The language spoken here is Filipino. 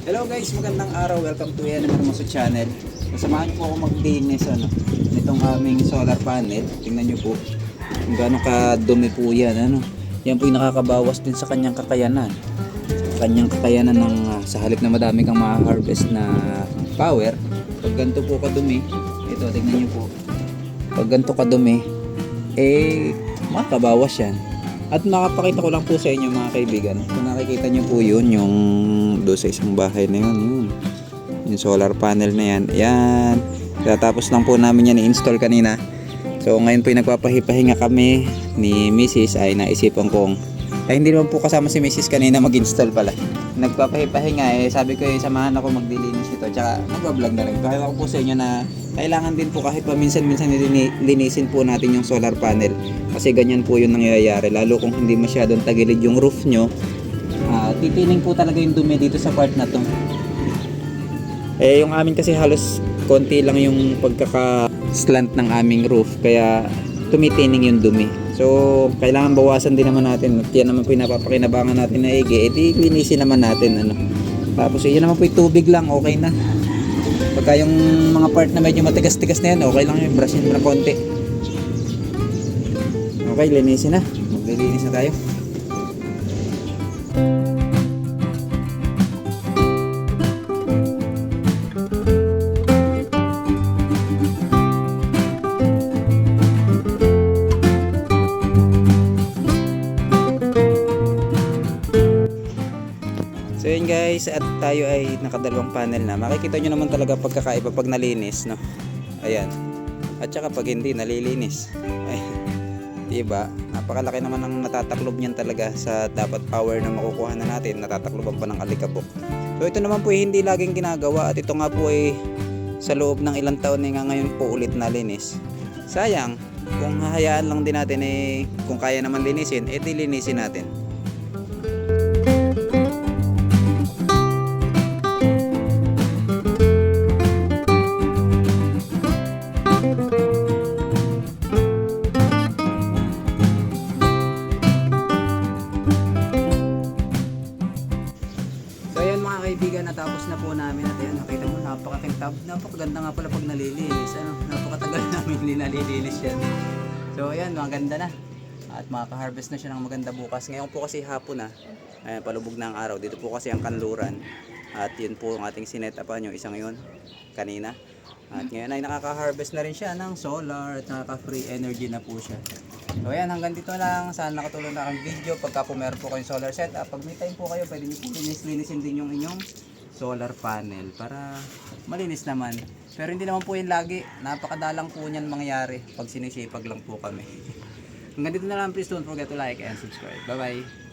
Hello guys, magandang araw. Welcome to Yan naman mo sa channel. Samahan po ako maglinis nitong aming solar panel. Tingnan nyo po kung gaano kadumi po yan. Yan po yung nakakabawas din sa kanyang kakayanan. Sa halip na madami kang ma-harvest na power. Pag ganito po kadumi, ito tingnan nyo po. Pag ganito kadumi, makabawas yan. At makapakita ko lang po sa inyo mga kaibigan, kung nakikita nyo po yun, yung doon sa isang bahay na yun, yung solar panel na yan, yan, tatapos lang po namin yan i-install kanina. So ngayon po yung nagpapahipahinga kami ni Mrs. ay naisipan kong, hindi naman po kasama si Mrs. kanina mag-install pala, nagpapahipahinga sabi ko samahan ako magdilinis ito, tsaka mag-vlog na rin. Kahit ako po sa inyo na kailangan din po kahit paminsan-minsan linisin po natin yung solar panel kasi ganyan po yung nangyayari, lalo kung hindi masyadong tagilid yung roof nyo. Titining po talaga yung dumi dito sa part na to. Yung amin kasi halos konti lang yung pagkaka-slant ng aming roof, kaya tumitining yung dumi. So kailangan bawasan din naman natin, at yan naman po yung napapakinabangan natin na linisin naman natin tapos yun naman po yung tubig lang, okay na. Pagka yung mga part na medyo matigas-tigas na yan, okay lang yung brushin mo na konti. Okay, linisin na. Maglilinis na tayo. So yun guys, at tayo ay nakadalawang panel na. Makikita nyo naman talaga pagkakaiba pag nalinis, no? Ayan. At saka pag hindi nalilinis. Ay, diba? Napakalaki naman ang natataklob niyan talaga sa dapat power na makukuha na natin. Natatakloban pa ng alikabok. So ito naman po hindi laging ginagawa, at ito nga po ay sa loob ng ilang taon nga ngayon po ulit nalinis. Sayang, kung hahayaan lang din natin kung kaya naman linisin, linisin natin. Kaibigan, natapos na po namin at yan, nakita mo napakakintab, napakaganda nga pala pag nalilinis, napakatagal namin hindi nalilinis yan. So ayan, maganda na at makaka-harvest na siya ng maganda bukas. Ngayon po kasi hapon na, ayan, palubog na ang araw, dito po kasi ang kanluran at yun po ang ating sinetapan, yung isang yun kanina, at ngayon ay nakaka-harvest na rin siya ng solar at nakaka-free energy na po siya. So ayan, hanggang dito lang. Sana nakatulong na ang video. Pagka po meron po kayong solar set, pag may time po kayo, pwede nyo po linisin din yung inyong solar panel para malinis naman. Pero hindi naman po yun lagi. Napakadalang po niyan mangyayari pag sinisipag lang po kami. Hanggang dito na lang. Please don't forget to like and subscribe. Bye bye.